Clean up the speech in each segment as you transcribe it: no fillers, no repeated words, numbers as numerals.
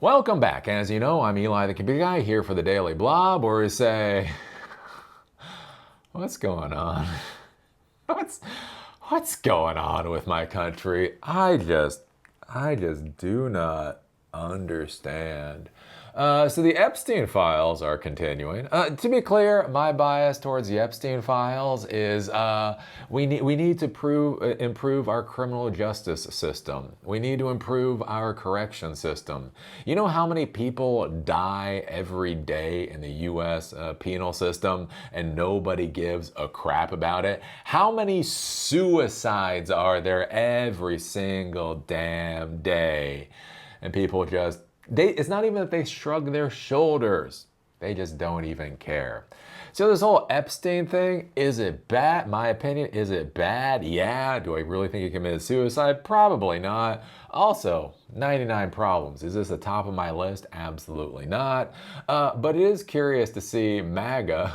Welcome back. As you know, I'm Eli the Computer Guy here for the Daily Blob, or to say, what's going on? What's what's going on with my country? I just do not understand. So the Epstein files are continuing. To be clear, my bias towards the Epstein files is we need to improve our criminal justice system. We need to improve our correction system. You know how many people die every day in the U.S. Penal system and nobody gives a crap about it? How many suicides are there every single damn day? And people just it's not even that they shrug their shoulders. They just don't even care. So this whole Epstein thing, is it bad? My opinion, is it bad? Yeah. Do I really think he committed suicide? Probably not. Also, 99 problems. Is this the top of my list? Absolutely not. But it is curious to see MAGA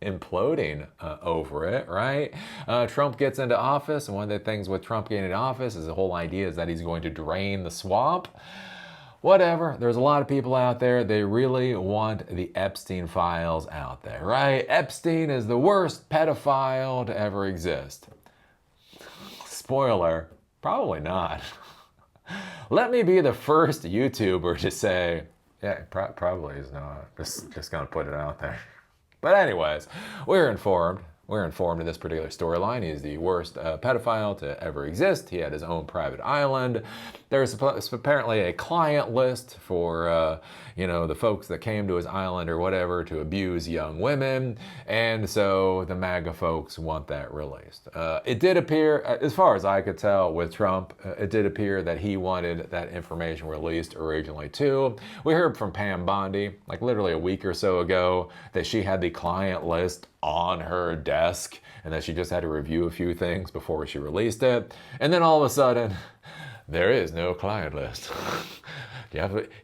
imploding over it, right? Trump gets into office, and one of the things with Trump getting into office is the whole idea is that he's going to drain the swamp. Whatever, there's a lot of people out there, they really want the Epstein files out there, right? Epstein is the worst pedophile to ever exist. Spoiler, probably not. Let me be the first YouTuber to say, yeah, probably is not. Just gonna put it out there. But anyways, we're informed. We're informed of this particular storyline. He's the worst pedophile to ever exist. He had his own private island. There's apparently a client list for, the folks that came to his island or whatever to abuse young women. And so the MAGA folks want that released. It did appear, as far as I could tell with Trump, it did appear that he wanted that information released originally too. We heard from Pam Bondi, like literally a week or so ago, that she had the client list on her desk and that she just had to review a few things before she released it. And then all of a sudden, there is no client list.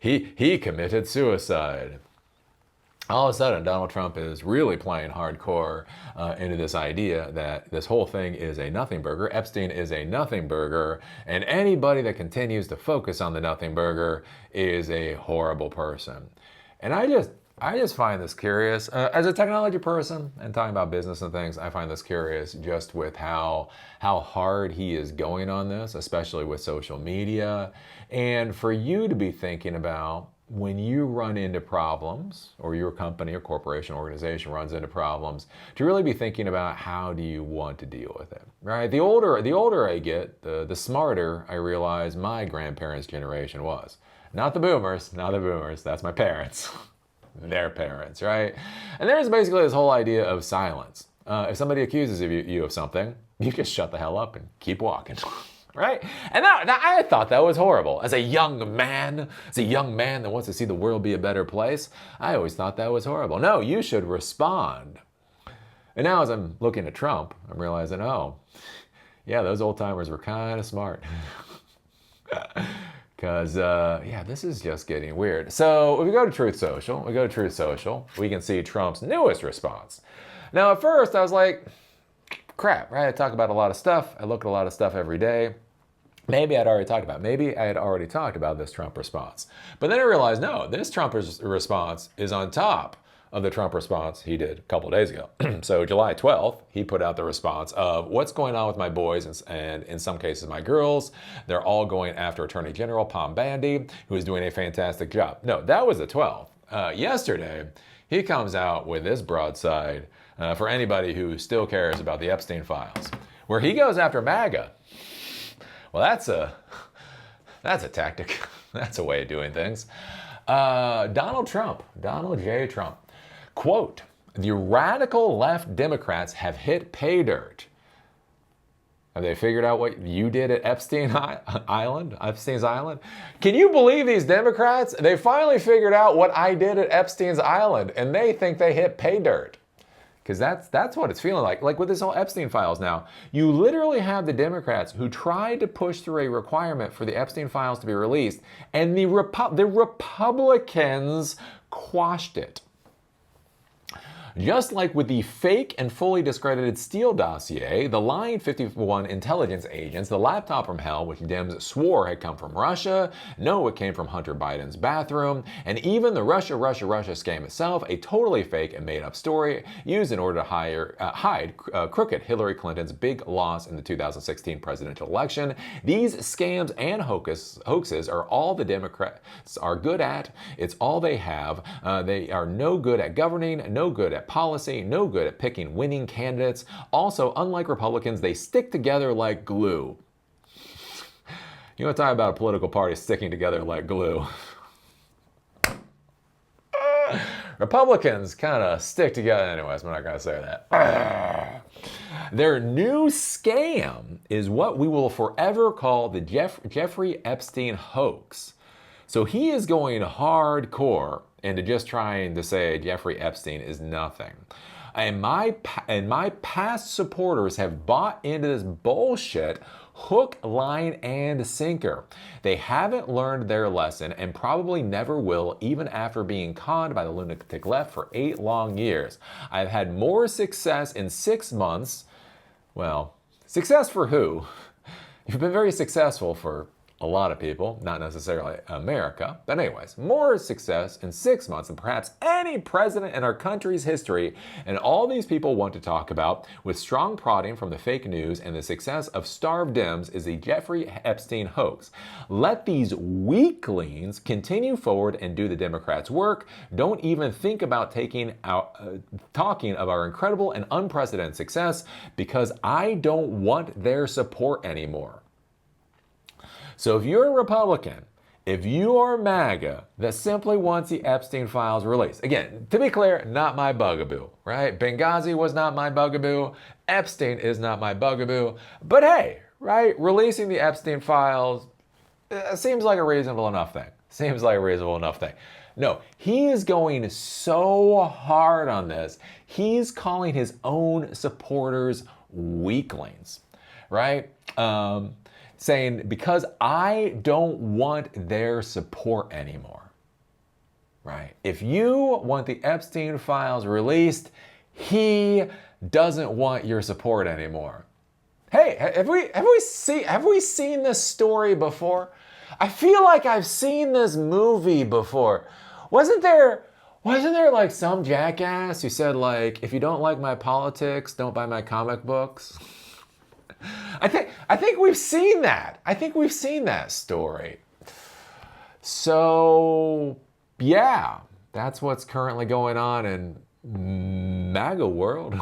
He committed suicide. All of a sudden, Donald Trump is really playing hardcore into this idea that this whole thing is a nothing burger. Epstein is a nothing burger, and anybody that continues to focus on the nothing burger is a horrible person. And I just find this curious. As a technology person and talking about business and things, I find this curious just with how hard he is going on this, especially with social media. And for you to be thinking about when you run into problems, or your company or corporation or organization runs into problems, to really be thinking about how do you want to deal with it, right? The older I get, the smarter I realize my grandparents' generation was. Not the boomers, that's my parents. Their parents, right? And there's basically this whole idea of silence. If somebody accuses you of something, you just shut the hell up and keep walking, right? And now I thought that was horrible. As a young man that wants to see the world be a better place, I always thought that was horrible. No, you should respond. And now as I'm looking at Trump, I'm realizing, oh, yeah, those old timers were kind of smart. Because, this is just getting weird. So if we go to Truth Social, we can see Trump's newest response. Now, at first, I was like, crap, right? I talk about a lot of stuff. I look at a lot of stuff every day. Maybe I had already talked about this Trump response. But then I realized, no, this Trump response is on top of the Trump response he did a couple of days ago. So July 12th, he put out the response of what's going on with my boys and in some cases my girls. They're all going after Attorney General Pam Bondi, who is doing a fantastic job. No, that was the 12th. Yesterday, he comes out with this broadside for anybody who still cares about the Epstein files, where he goes after MAGA. Well, that's a tactic. That's a way of doing things. Donald J. Trump. Quote, the radical left Democrats have hit pay dirt. Have they figured out what you did at Epstein's Island? Can you believe these Democrats? They finally figured out what I did at Epstein's Island, and they think they hit pay dirt. Because that's what it's feeling like. Like with this whole Epstein files now, you literally have the Democrats who tried to push through a requirement for the Epstein files to be released, and the Republicans quashed it. Just like with the fake and fully discredited Steele dossier, the lying 51 intelligence agents, the laptop from hell, which Dems swore had come from Russia, no, it came from Hunter Biden's bathroom, and even the Russia scam itself, a totally fake and made-up story used in order to hide crooked Hillary Clinton's big loss in the 2016 presidential election. These scams and hoaxes are all the Democrats are good at. It's all they have. They are no good at governing, no good at policy, no good at picking winning candidates. Also, unlike Republicans, they stick together like glue. You want to talk about a political party sticking together like glue? Republicans kind of stick together. Anyways, I'm not going to say that. Their new scam is what we will forever call the Jeffrey Epstein hoax. So he is going hardcore into just trying to say Jeffrey Epstein is nothing. And my past supporters have bought into this bullshit hook, line, and sinker. They haven't learned their lesson and probably never will, even after being conned by the lunatic left for 8 long years. I've had more success in 6 months. Well, success for who? You've been very successful for a lot of people, not necessarily America. But anyways, more success in 6 months than perhaps any president in our country's history. And all these people want to talk about, with strong prodding from the fake news and the success of starved Dems, is the Jeffrey Epstein hoax. Let these weaklings continue forward and do the Democrats' work. Don't even think about talking of our incredible and unprecedented success, because I don't want their support anymore. So if you're a Republican, if you are MAGA that simply wants the Epstein files released, again, to be clear, not my bugaboo, right? Benghazi was not my bugaboo. Epstein is not my bugaboo. But hey, right, releasing the Epstein files seems like a reasonable enough thing. Seems like a reasonable enough thing. No, he is going so hard on this. He's calling his own supporters weaklings, right? Saying, because I don't want their support anymore, right? If you want the Epstein files released, he doesn't want your support anymore. Hey, have we seen this story before? I feel like I've seen this movie before. Wasn't there like some jackass who said, like, if you don't like my politics, don't buy my comic books? I think we've seen that. I think we've seen that story. So, yeah, that's what's currently going on in MAGA world.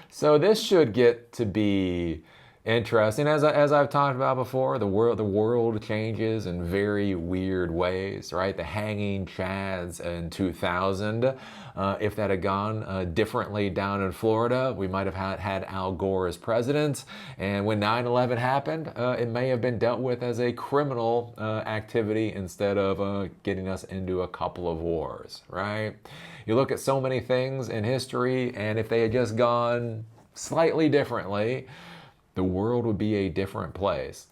So this should get to be interesting. As I've talked about before, the world changes in very weird ways, right? The hanging chads in 2000, if that had gone differently down in Florida, we might have had Al Gore as president. And when 9/11 happened, it may have been dealt with as a criminal activity instead of getting us into a couple of wars, right? You look at so many things in history, and if they had just gone slightly differently, the world would be a different place.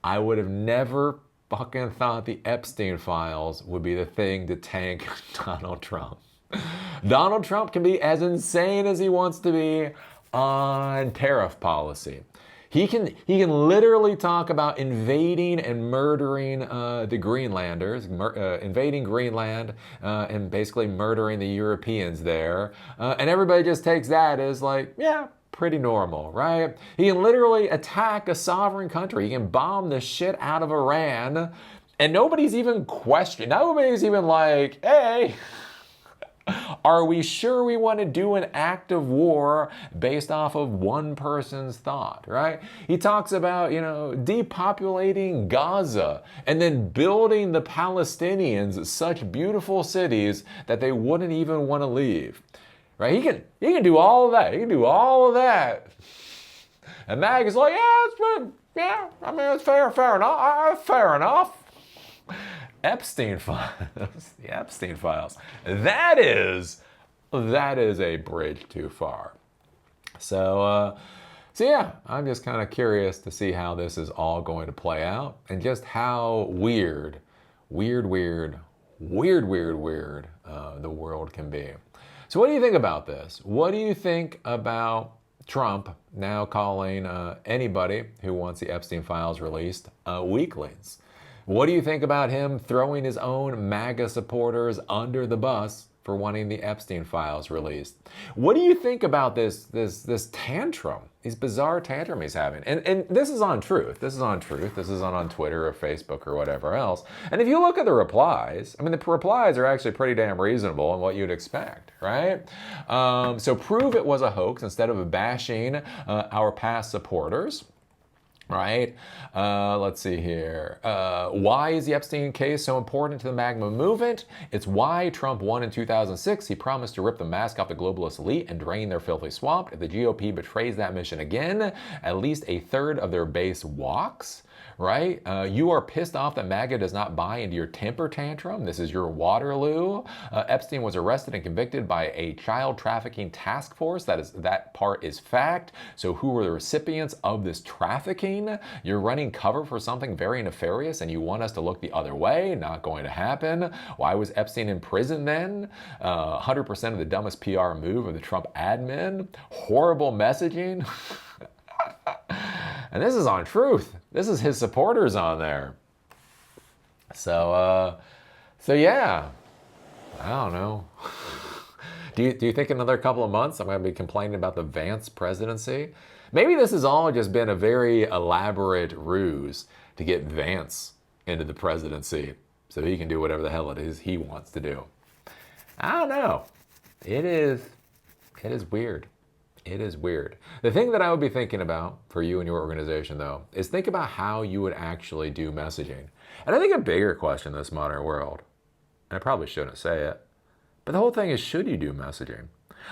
I would have never fucking thought the Epstein files would be the thing to tank Donald Trump. Donald Trump can be as insane as he wants to be on tariff policy. He can literally talk about invading and murdering the Greenlanders, invading Greenland and basically murdering the Europeans there. And everybody just takes that as like, yeah, pretty normal, right? He can literally attack a sovereign country. He can bomb the shit out of Iran, and nobody's even questioning. Nobody's even like, hey, are we sure we want to do an act of war based off of one person's thought, right? He talks about, depopulating Gaza and then building the Palestinians such beautiful cities that they wouldn't even want to leave. Right? He can do all of that. He can do all of that. And Mag is like, it's fair enough. Fair enough. Epstein files. The Epstein files. That is a bridge too far. So yeah, I'm just kind of curious to see how this is all going to play out and just how weird weird, weird, weird the world can be. So what do you think about this? What do you think about Trump now calling anybody who wants the Epstein files released weaklings? What do you think about him throwing his own MAGA supporters under the bus for wanting the Epstein files released? What do you think about this tantrum, these bizarre tantrum he's having? And this is on Truth. This is on Truth. This is on Twitter or Facebook or whatever else. And if you look at the replies, I mean, the replies are actually pretty damn reasonable and what you'd expect, right? So prove it was a hoax instead of bashing our past supporters. Right? Let's see here. Why is the Epstein case so important to the MAGA movement? It's why Trump won in 2006. He promised to rip the mask off the globalist elite and drain their filthy swamp. If the GOP betrays that mission again, at least a third of their base walks. Right? You are pissed off that MAGA does not buy into your temper tantrum. This is your Waterloo. Epstein was arrested and convicted by a child trafficking task force. That part is fact. So who were the recipients of this trafficking? You're running cover for something very nefarious and you want us to look the other way? Not going to happen. Why was Epstein in prison then? 100% of the dumbest PR move of the Trump admin. Horrible messaging. And this is on Truth. This is his supporters on there. So yeah, I don't know. Do you think in another couple of months I'm going to be complaining about the Vance presidency? Maybe this has all just been a very elaborate ruse to get Vance into the presidency so he can do whatever the hell it is he wants to do. I don't know. It is weird. It is weird. The thing that I would be thinking about for you and your organization, though, is think about how you would actually do messaging. And I think a bigger question in this modern world, and I probably shouldn't say it, but the whole thing is, should you do messaging?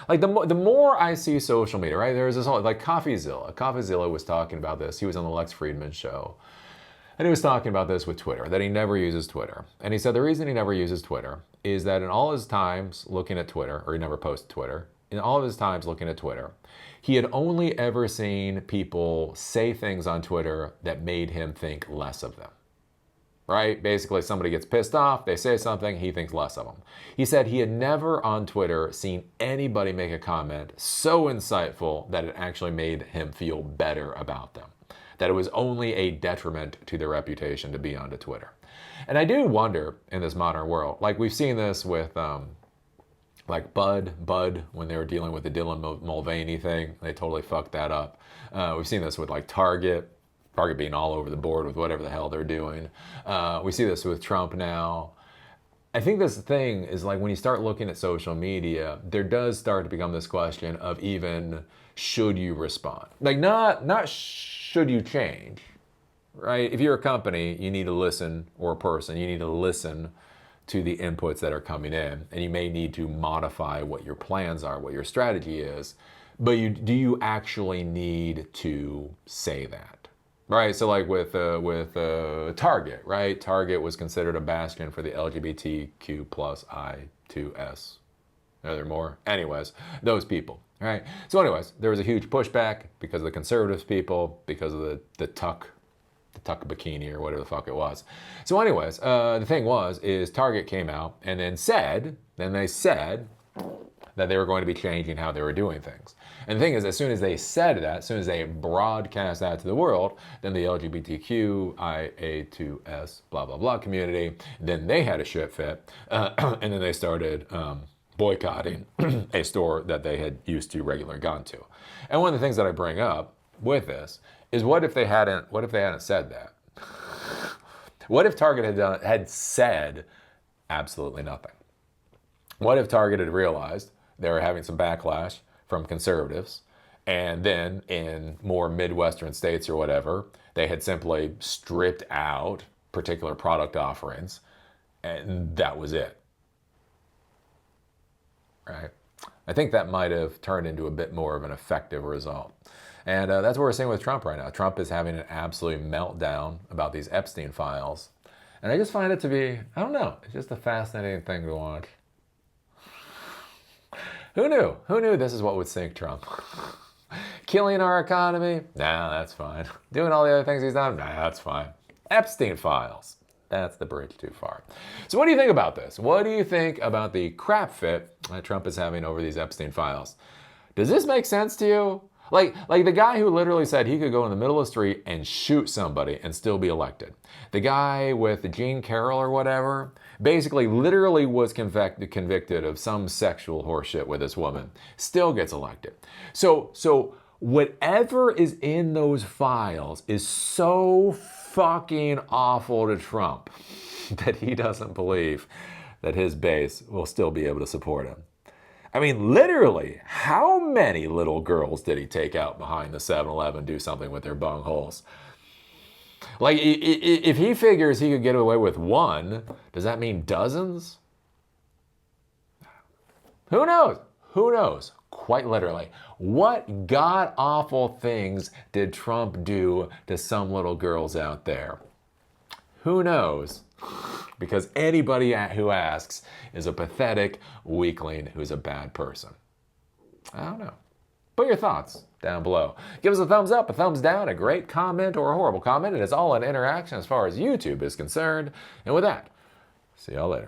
Like the more I see social media, right? There's this whole, like CoffeeZilla. CoffeeZilla was talking about this. He was on the Lex Fridman show. And he was talking about this with Twitter, that he never uses Twitter. And he said the reason he never uses Twitter is that in all his times looking at Twitter, or he never posted Twitter, in all of his times looking at Twitter, he had only ever seen people say things on Twitter that made him think less of them. Right? Basically, somebody gets pissed off, they say something, he thinks less of them. He said he had never on Twitter seen anybody make a comment so insightful that it actually made him feel better about them. That it was only a detriment to their reputation to be onto Twitter. And I do wonder in this modern world, like we've seen this with like Bud, when they were dealing with the Dylan Mulvaney thing, they totally fucked that up. We've seen this with like Target being all over the board with whatever the hell they're doing. We see this with Trump now. I think this thing is like when you start looking at social media, there does start to become this question of even should you respond? Like not should you change, right? If you're a company, you need to listen, or a person, you need to listen to the inputs that are coming in, and you may need to modify what your plans are, what your strategy is, but do you actually need to say that? Right, so like with Target, right? Target was considered a bastion for the LGBTQ plus I2S. Are there more? Anyways, those people, right? So anyways, there was a huge pushback because of the conservative people, because of the tuck bikini or whatever the fuck it was. So anyways, the thing is Target came out and then they said that they were going to be changing how they were doing things. And the thing is, as soon as they said that, as soon as they broadcast that to the world, then the LGBTQIA2S blah, blah, blah community, then they had a shit fit. And then they started boycotting a store that they had used to regularly gone to. And one of the things that I bring up with this is what if they hadn't said that? What if Target had said absolutely nothing? What if Target had realized they were having some backlash from conservatives, and then in more Midwestern states or whatever, they had simply stripped out particular product offerings, and that was it, right? I think that might have turned into a bit more of an effective result. And that's what we're seeing with Trump right now. Trump is having an absolute meltdown about these Epstein files. And I just find it to be, I don't know, it's just a fascinating thing to watch. Who knew? Who knew this is what would sink Trump? Killing our economy? Nah, that's fine. Doing all the other things he's done? Nah, that's fine. Epstein files. That's the bridge too far. So what do you think about this? What do you think about the crap fit that Trump is having over these Epstein files? Does this make sense to you? Like the guy who literally said he could go in the middle of the street and shoot somebody and still be elected. The guy with Gene Carroll or whatever, basically literally was convicted of some sexual horseshit with this woman, still gets elected. So whatever is in those files is so fucking awful to Trump that he doesn't believe that his base will still be able to support him. I mean, literally, how many little girls did he take out behind the 7-Eleven, do something with their bungholes? Like, if he figures he could get away with one, does that mean dozens? Who knows? Who knows? Quite literally. What god-awful things did Trump do to some little girls out there? Who knows? Because anybody who asks is a pathetic weakling who's a bad person. I don't know. Put your thoughts down below. Give us a thumbs up, a thumbs down, a great comment, or a horrible comment. It is all an interaction as far as YouTube is concerned. And with that, see y'all later.